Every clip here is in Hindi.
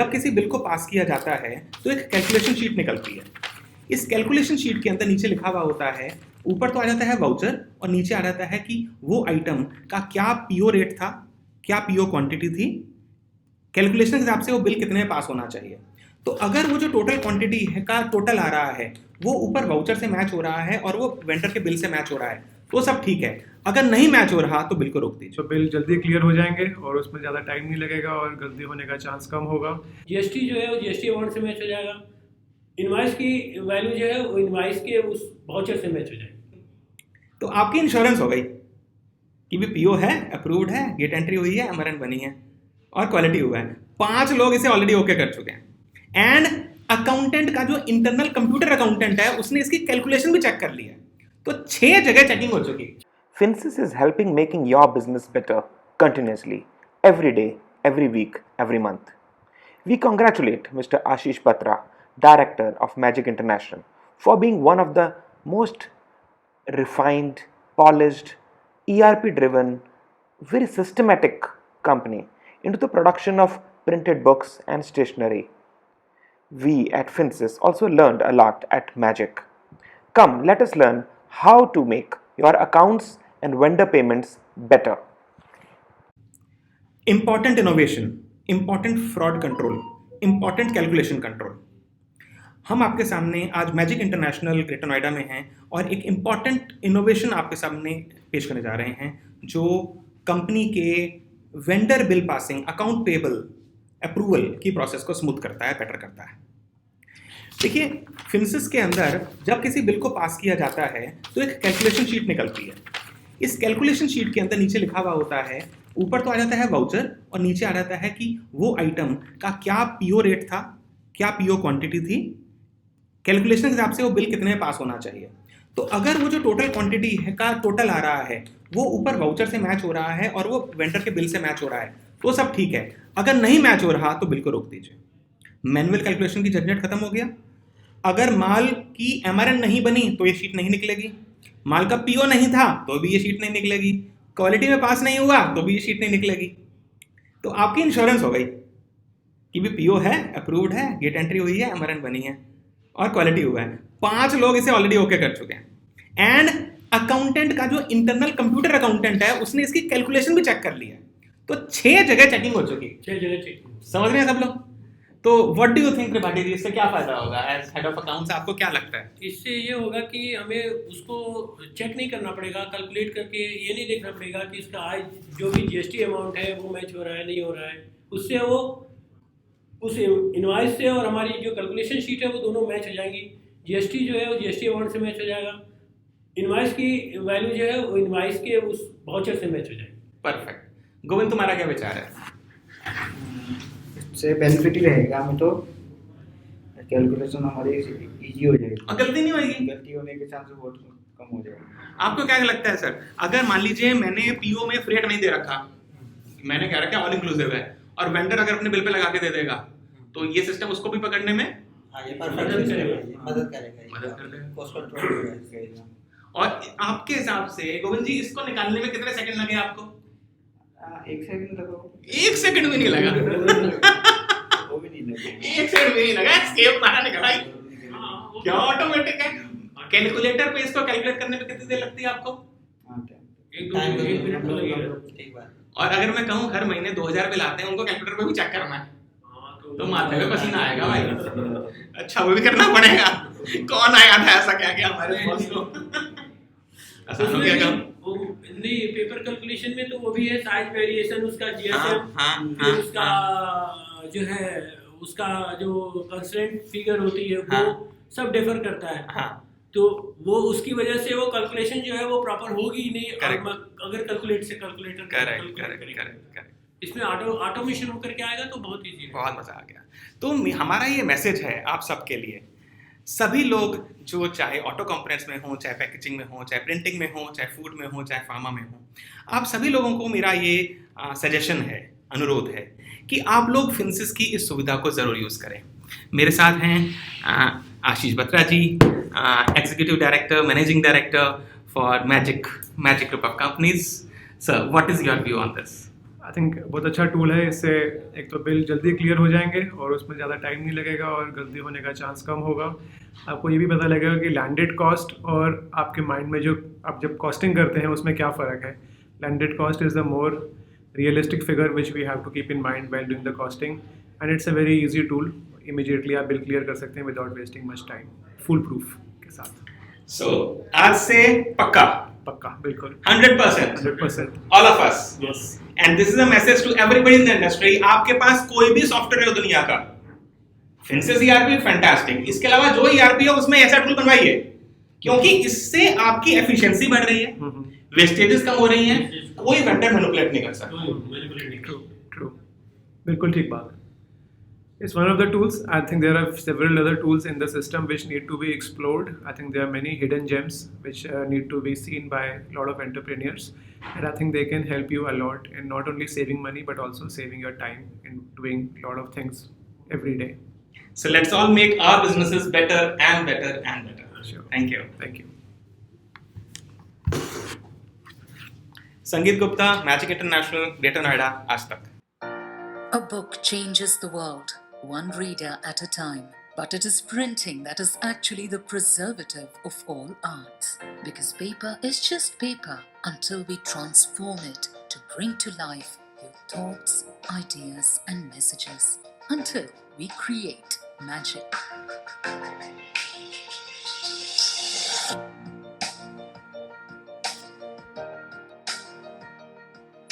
जब किसी बिल को पास किया जाता है तो एक कैलकुलेशन शीट निकलती है। इस कैलकुलेशन शीट के अंदर नीचे लिखा हुआ होता है, ऊपर तो आ जाता है वाउचर और नीचे आ जाता है कि वो आइटम का क्या पीओ रेट था, क्या पीओ क्वांटिटी थी, कैलकुलेशन के हिसाब से वो बिल कितने में पास होना चाहिए। तो अगर वो जो टोटल क्वांटिटी है का टोटल आ रहा है वो ऊपर वाउचर से मैच हो रहा है और वो वेंडर के बिल से मैच हो रहा है तो सब ठीक है। अगर नहीं मैच हो रहा तो बिल को रोक दीजिए। तो बिल जल्दी क्लियर हो जाएंगे और उसमें ज़्यादा टाइम नहीं लगेगा और गलती होने का चांस कम होगा। जीएसटी जो है वो जीएसटी अमाउंट से मैच हो जाएगा। इनवाइस की वैल्यू जो है वो इनवाइस के उस वाउचर से मैच हो जाएगी। तो आपकी इंश्योरेंस हो गई कि भी पीओ है, अप्रूव्ड है, गेट एंट्री हुई है, एमआरएन बनी है और क्वालिटी हुआ है। 5 लोग इसे ऑलरेडी ओके कर चुके हैं एंड अकाउंटेंट का जो इंटरनल कंप्यूटर अकाउंटेंट है उसने इसकी कैलकुलेशन भी चेक कर ली है। तो 6 जगह चेकिंग हो चुकी है। Finsis is helping making your business better continuously, every day, every week, every month. We congratulate Mr. Ashish Batra, Director of Magic International, for being one of the most refined, polished, ERP-driven, very systematic company into the production of printed books and stationery. We at Finsis also learned a lot at Magic. Come, let us learn how to make your accounts and vendor payments better. Important innovation, important fraud control, important calculation control. हम आपके सामने आज मैजिक इंटरनेशनल ग्रेटर नोएडा में हैं और एक इम्पॉर्टेंट इनोवेशन आपके सामने पेश करने जा रहे हैं जो कंपनी के vendor bill passing, account payable approval की प्रोसेस को स्मूथ करता है, बेटर करता है। देखिए, फिंसिस के अंदर जब किसी बिल को पास किया जाता है तो एक कैलकुलेशन शीट निकलती है। इस कैलकुलेशन शीट के अंदर नीचे लिखा हुआ होता है, ऊपर तो आ जाता है वाउचर और नीचे आ जाता है कि वो आइटम का क्या पीओ रेट था, क्या पीओ क्वांटिटी थी, कैलकुलेशन के हिसाब से वो बिल कितने में पास होना चाहिए। तो अगर वो जो टोटल क्वांटिटी है का टोटल आ रहा है वो ऊपर वाउचर से मैच हो रहा है और वो वेंडर के बिल से मैच हो रहा है तो सब ठीक है। अगर नहीं मैच हो रहा तो बिल को रोक दीजिए। मैनुअल कैलकुलेशन की झंझट खत्म हो गया। अगर माल की एमआरएन नहीं बनी तो ये शीट नहीं निकलेगी, माल का पीओ नहीं था तो भी ये शीट नहीं निकलेगी, क्वालिटी में पास नहीं हुआ तो भी ये शीट नहीं निकलेगी। तो आपकी इंश्योरेंस हो गई कि भी पीओ है, अप्रूव्ड है, गेट एंट्री हुई है, एमआरएन बनी है और क्वालिटी हुआ है। 5 लोग इसे ऑलरेडी ओके कर चुके हैं एंड अकाउंटेंट का जो इंटरनल कंप्यूटर अकाउंटेंट है उसने इसकी कैलकुलेशन भी चेक कर ली है। तो 6 जगह चेकिंग हो चुकी है। 6 जगह चेक। समझ रहे हैं सब लोग? तो what do you think Tripathi ji, इससे क्या फायदा होगा एज हेड ऑफ अकाउंट्स? आपको क्या लगता है? इससे ये होगा कि हमें उसको चेक नहीं करना पड़ेगा, कैलकुलेट करके ये नहीं देखना पड़ेगा कि इसका आज जो भी जीएसटी अमाउंट है वो मैच हो रहा है नहीं हो रहा है। उससे वो उस इनवाइस से और हमारी जो कैलकुलेशन शीट है वो दोनों मैच हो जाएंगी। जीएसटी जो है वो जीएसटी अमाउंट से मैच हो जाएगा। इनवाइस की वैल्यू जो है वो इनवाइस के उस वाउचर से मैच हो जाएगी। परफेक्ट। गोविंद, तुम्हारा क्या विचार है? से बेनिफिट ही रहेगा। हमें तो कैलकुलेशन हमारी इजी हो जाएगी और गलती नहीं होगी, गलती होने के चांस बहुत कम हो जाएगा। आपको क्या लगता है सर? अगर मान लीजिए मैंने पीओ में फ्रेट नहीं दे रखा, मैंने कह रखा ऑल इंक्लूसिव है और वेंडर अगर अपने बिल पे लगा के दे देगा तो ये सिस्टम उसको भी पकड़ने में मदद करेगा, कॉस्ट कंट्रोल करेगा। और आपके हिसाब से गोविंद जी इसको निकालने में कितने सेकंड लगे आपको? 1 सेकंड लगा। 1 सेकंड भी नहीं लगा। वो भी नहीं लगा। 1 सेकंड भी नहीं लगा, एस्केप मारा निकला ही। क्या ऑटोमेटिक है। कैलकुलेटर पे इसको कैलकुलेट करने में कितनी देर लगती है आपको? 1 मिनट तो लगेगा। और अगर मैं कहूँ हर महीने 2000 बिल आते हैं उनको कैलकुलेटर पे भी चेक करना है तो माथे पे पसीना आएगा भाई। अच्छा, वो भी करना पड़ेगा। कौन आया था ऐसा क्या क्या हमारे बॉस को? आसान हो गया काम। नहीं, पेपर कैलकुलेशन में तो वो भी है साइज वेरिएशन, उसका जीएसएम, उसका जो है उसका जो कंस्टेंट फिगर होती है वो सब डिफर करता है। तो वो उसकी वजह से वो कैलकुलेशन जो है वो प्रॉपर होगी नहीं अगर कैलकुलेटर करेक्ट। इसमें ऑटोमेशन होकर के आएगा तो बहुत इजी है। बहुत मजा आ गया। तो हमारा ये मैसेज है आप सबके लिए, सभी लोग जो चाहे ऑटो कंपोनेंट्स में हो, चाहे पैकेजिंग में हो, चाहे प्रिंटिंग में हो, चाहे फूड में हो, चाहे फार्मा में हो, आप सभी लोगों को मेरा ये सजेशन है, अनुरोध है कि आप लोग फिंसिस की इस सुविधा को ज़रूर यूज़ करें। मेरे साथ हैं Ashish Batra ji, executive director, managing director for Magic group of companies. Sir, what is your view on this? I think बहुत अच्छा टूल है। इससे एक तो बिल जल्दी क्लियर हो जाएंगे और उसमें ज़्यादा टाइम नहीं लगेगा और गलती होने का चांस कम होगा। आपको ये भी पता लगेगा कि लैंडेड कॉस्ट और आपके माइंड में जो आप जब कॉस्टिंग करते हैं उसमें क्या फ़र्क है। Landed cost is the more realistic figure which we have to keep in mind while doing the costing, and it's a very easy tool. Immediately आप बिल क्लियर कर सकते हैं without wasting much time, foolproof के साथ। सो आज से पक्का पक्का, बिल्कुल 100%, 100%। all of us. Yes. And this is a message to everybody in the industry. आपके पास कोई भी सॉफ्टवेयर है दुनिया का, Finsis ERP फैंटास्टिक, इसके अलावा जो ERP है उसमें ऐसा टूल बनवाइए, क्योंकि इससे आपकी एफिशिएंसी बढ़ रही है, वेस्टेजेस कम हो रही हैं, कोई वेंडर मैनिपुलेट नहीं कर सकता। True. बिल्कुल ठीक बात। It's one of the tools. I think there are several other tools in the system which need to be explored. I think there are many hidden gems which need to be seen by a lot of entrepreneurs, and I think they can help you a lot in not only saving money but also saving your time in doing a lot of things every day. So let's all make our businesses better and better and better. Sure. Thank you. Thank you. संगीत Gupta, magic international, greater Noida, आज तक। A book changes the world, one reader at a time. But it is printing that is actually the preservative of all arts. Because paper is just paper until we transform it to bring to life your thoughts, ideas, and messages. Until we create magic.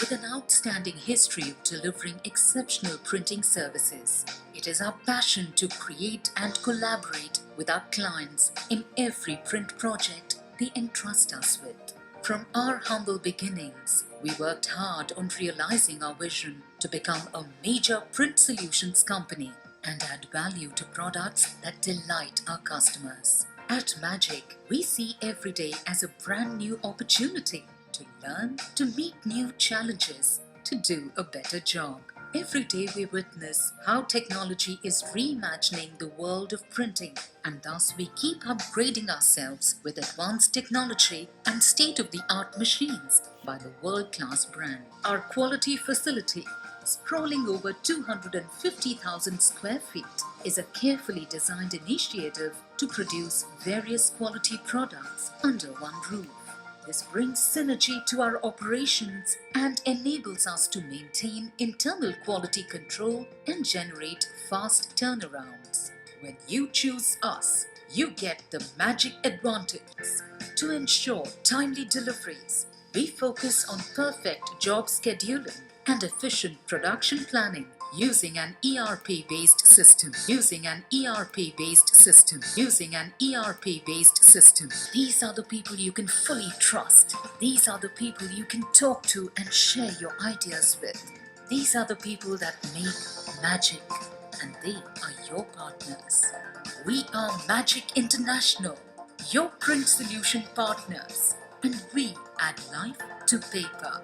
With an outstanding history of delivering exceptional printing services, it is our passion to create and collaborate with our clients in every print project they entrust us with. From our humble beginnings, we worked hard on realizing our vision to become a major print solutions company and add value to products that delight our customers. At Magic, we see every day as a brand new opportunity to learn, to meet new challenges, to do a better job. Every day we witness how technology is reimagining the world of printing, and thus we keep upgrading ourselves with advanced technology and state-of-the-art machines by the world-class brand. Our quality facility, sprawling over 250,000 square feet, is a carefully designed initiative to produce various quality products under one roof. This brings synergy to our operations and enables us to maintain internal quality control and generate fast turnarounds. When you choose us, you get the Magic advantage. To ensure timely deliveries, we focus on perfect job scheduling and efficient production planning using an ERP-based system. Using an ERP-based system. Using an ERP-based system. These are the people you can fully trust. These are the people you can talk to and share your ideas with. These are the people that make magic, and they are your partners. We are Magic International, your print solution partners, and we add life to paper.